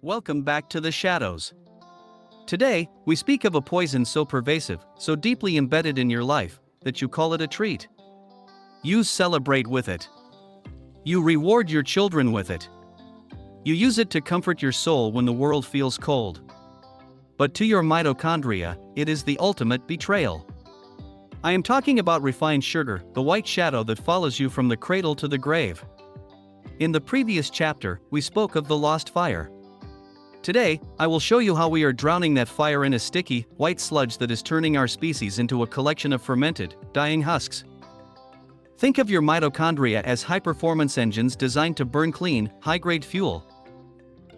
Welcome back to the shadows. Today, we speak of a poison so pervasive, so deeply embedded in your life, that you call it a treat. You celebrate with it. You reward your children with it. You use it to comfort your soul when the world feels cold. But to your mitochondria, it is the ultimate betrayal. I am talking about refined sugar, the white shadow that follows you from the cradle to the grave. In the previous chapter, we spoke of the lost fire. Today, I will show you how we are drowning that fire in a sticky, white sludge that is turning our species into a collection of fermented, dying husks. Think of your mitochondria as high-performance engines designed to burn clean, high-grade fuel.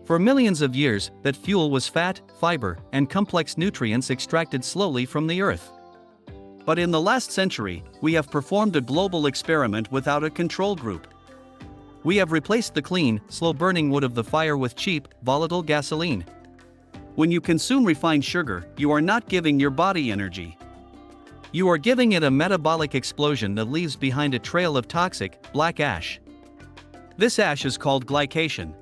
For millions of years, that fuel was fat, fiber, and complex nutrients extracted slowly from the earth. But in the last century, we have performed a global experiment without a control group. We have replaced the clean, slow-burning wood of the fire with cheap, volatile gasoline. When you consume refined sugar, you are not giving your body energy. You are giving it a metabolic explosion that leaves behind a trail of toxic, black ash. This ash is called glycation.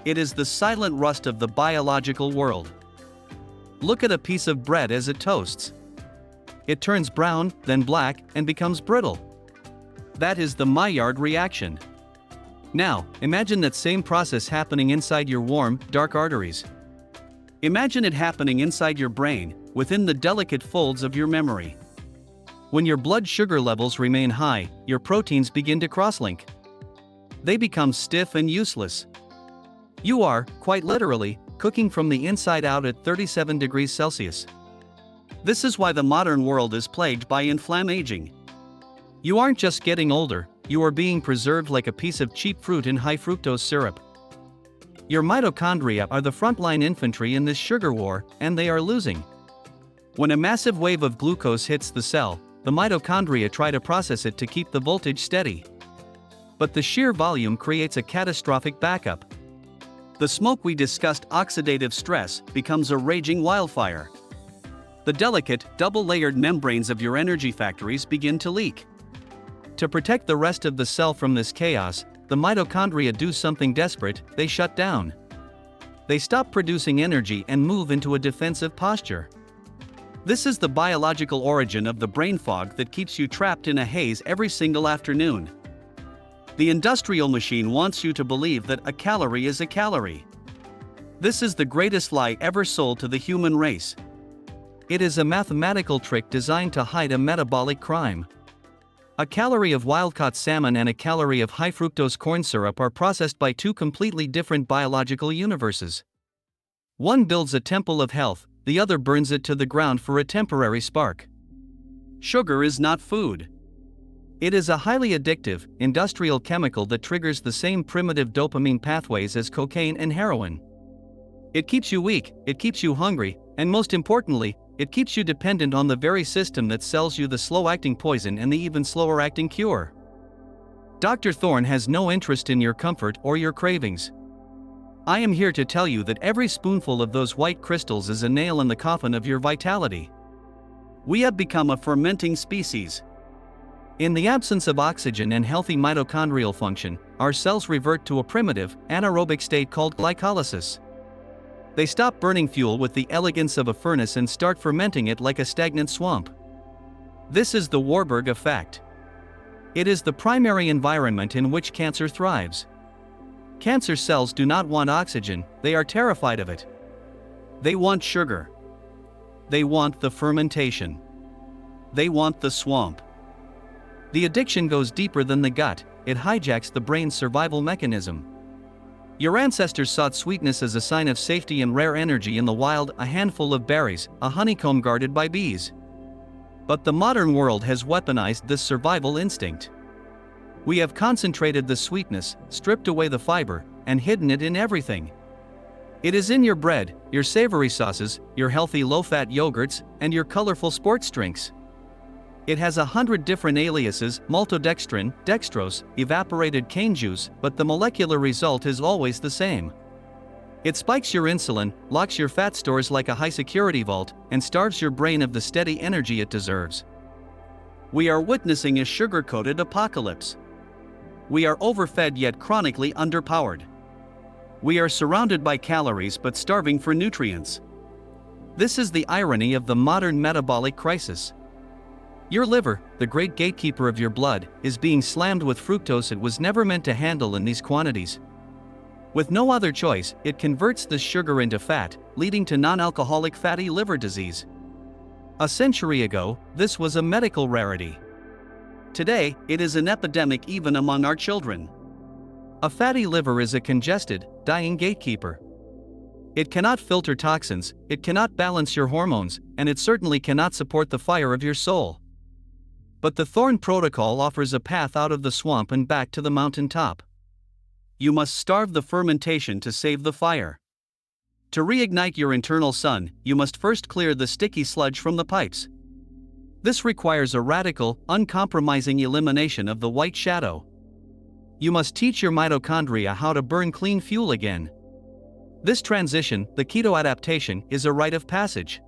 It is the silent rust of the biological world. Look at a piece of bread as it toasts. It turns brown, then black, and becomes brittle. That is the Maillard reaction. Now, imagine that same process happening inside your warm, dark arteries. Imagine it happening inside your brain, within the delicate folds of your memory. When your blood sugar levels remain high, your proteins begin to cross-link. They become stiff and useless. You are, quite literally, cooking from the inside out at 37 degrees Celsius. This is why the modern world is plagued by inflammaging. You aren't just getting older, you are being preserved like a piece of cheap fruit in high fructose syrup. Your mitochondria are the frontline infantry in this sugar war, and they are losing. When a massive wave of glucose hits the cell, the mitochondria try to process it to keep the voltage steady. But the sheer volume creates a catastrophic backup. The smoke we discussed, oxidative stress, becomes a raging wildfire. The delicate, double-layered membranes of your energy factories begin to leak. To protect the rest of the cell from this chaos, the mitochondria do something desperate: they shut down. They stop producing energy and move into a defensive posture. This is the biological origin of the brain fog that keeps you trapped in a haze every single afternoon. The industrial machine wants you to believe that a calorie is a calorie. This is the greatest lie ever sold to the human race. It is a mathematical trick designed to hide a metabolic crime. A calorie of wild-caught salmon and a calorie of high-fructose corn syrup are processed by two completely different biological universes. One builds a temple of health, the other burns it to the ground for a temporary spark. Sugar is not food. It is a highly addictive, industrial chemical that triggers the same primitive dopamine pathways as cocaine and heroin. It keeps you weak, it keeps you hungry, and most importantly, it keeps you dependent on the very system that sells you the slow-acting poison and the even slower-acting cure. Dr. Thorne has no interest in your comfort or your cravings. I am here to tell you that every spoonful of those white crystals is a nail in the coffin of your vitality. We have become a fermenting species. In the absence of oxygen and healthy mitochondrial function, our cells revert to a primitive, anaerobic state called glycolysis. They stop burning fuel with the elegance of a furnace and start fermenting it like a stagnant swamp. This is the Warburg Effect. It is the primary environment in which cancer thrives. Cancer cells do not want oxygen, they are terrified of it. They want sugar. They want the fermentation. They want the swamp. The addiction goes deeper than the gut, it hijacks the brain's survival mechanism. Your ancestors sought sweetness as a sign of safety and rare energy in the wild, a handful of berries, a honeycomb guarded by bees. But the modern world has weaponized this survival instinct. We have concentrated the sweetness, stripped away the fiber, and hidden it in everything. It is in your bread, your savory sauces, your healthy low-fat yogurts, and your colorful sports drinks. It has 100 different aliases: maltodextrin, dextrose, evaporated cane juice, but the molecular result is always the same. It spikes your insulin, locks your fat stores like a high-security vault, and starves your brain of the steady energy it deserves. We are witnessing a sugar-coated apocalypse. We are overfed yet chronically underpowered. We are surrounded by calories but starving for nutrients. This is the irony of the modern metabolic crisis. Your liver, the great gatekeeper of your blood, is being slammed with fructose it was never meant to handle in these quantities. With no other choice, it converts this sugar into fat, leading to non-alcoholic fatty liver disease. A century ago, this was a medical rarity. Today, it is an epidemic even among our children. A fatty liver is a congested, dying gatekeeper. It cannot filter toxins, it cannot balance your hormones, and it certainly cannot support the fire of your soul. But the Thorne Protocol offers a path out of the swamp and back to the mountaintop. You must starve the fermentation to save the fire. To reignite your internal sun, you must first clear the sticky sludge from the pipes. This requires a radical, uncompromising elimination of the white shadow. You must teach your mitochondria how to burn clean fuel again. This transition, the keto adaptation, is a rite of passage.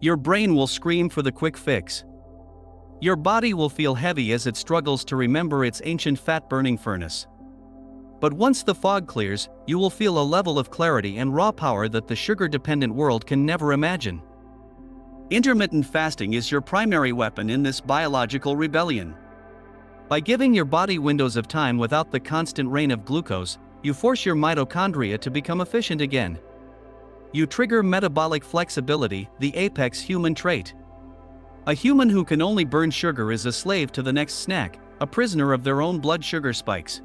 Your brain will scream for the quick fix. Your body will feel heavy as it struggles to remember its ancient fat-burning furnace. But once the fog clears, you will feel a level of clarity and raw power that the sugar-dependent world can never imagine. Intermittent fasting is your primary weapon in this biological rebellion. By giving your body windows of time without the constant rain of glucose, you force your mitochondria to become efficient again. You trigger metabolic flexibility, the apex human trait. A human who can only burn sugar is a slave to the next snack, a prisoner of their own blood sugar spikes.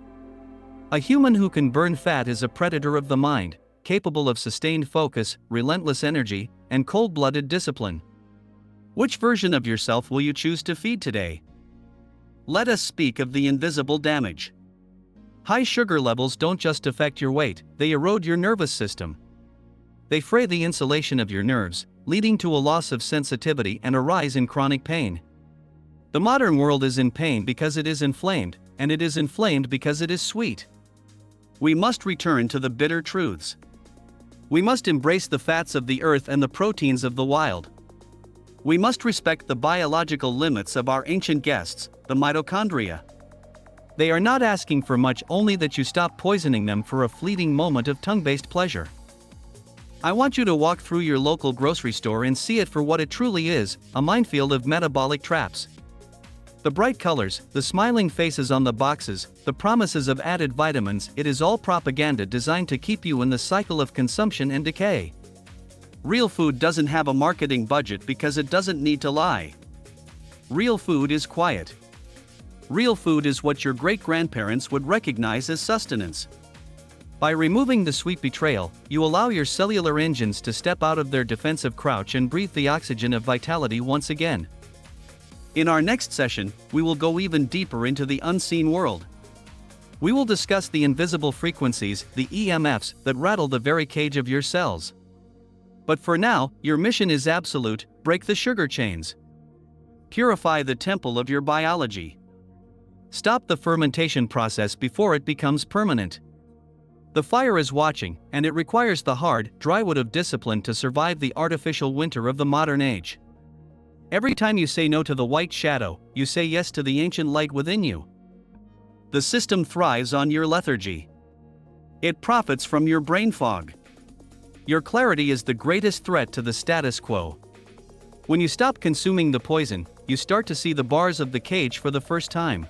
A human who can burn fat is a predator of the mind, capable of sustained focus, relentless energy, and cold-blooded discipline. Which version of yourself will you choose to feed today? Let us speak of the invisible damage. High sugar levels don't just affect your weight, they erode your nervous system. They fray the insulation of your nerves, leading to a loss of sensitivity and a rise in chronic pain. The modern world is in pain because it is inflamed, and it is inflamed because it is sweet. We must return to the bitter truths. We must embrace the fats of the earth and the proteins of the wild. We must respect the biological limits of our ancient guests, the mitochondria. They are not asking for much, only that you stop poisoning them for a fleeting moment of tongue-based pleasure. I want you to walk through your local grocery store and see it for what it truly is, a minefield of metabolic traps. The bright colors, the smiling faces on the boxes, the promises of added vitamins, it is all propaganda designed to keep you in the cycle of consumption and decay. Real food doesn't have a marketing budget because it doesn't need to lie. Real food is quiet. Real food is what your great-grandparents would recognize as sustenance. By removing the sweet betrayal, you allow your cellular engines to step out of their defensive crouch and breathe the oxygen of vitality once again. In our next session, we will go even deeper into the unseen world. We will discuss the invisible frequencies, the EMFs, that rattle the very cage of your cells. But for now, your mission is absolute: break the sugar chains. Purify the temple of your biology. Stop the fermentation process before it becomes permanent. The fire is watching, and it requires the hard, dry wood of discipline to survive the artificial winter of the modern age. Every time you say no to the white shadow, you say yes to the ancient light within you. The system thrives on your lethargy. It profits from your brain fog. Your clarity is the greatest threat to the status quo. When you stop consuming the poison, you start to see the bars of the cage for the first time.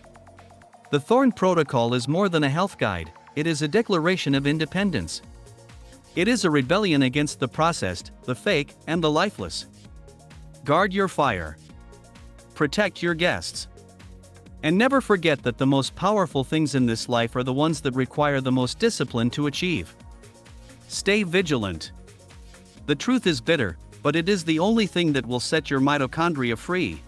The Thorne Protocol is more than a health guide, it is a declaration of independence. It is a rebellion against the processed, the fake, and the lifeless. Guard your fire. Protect your guests. And never forget that the most powerful things in this life are the ones that require the most discipline to achieve. Stay vigilant. The truth is bitter, but it is the only thing that will set your mitochondria free.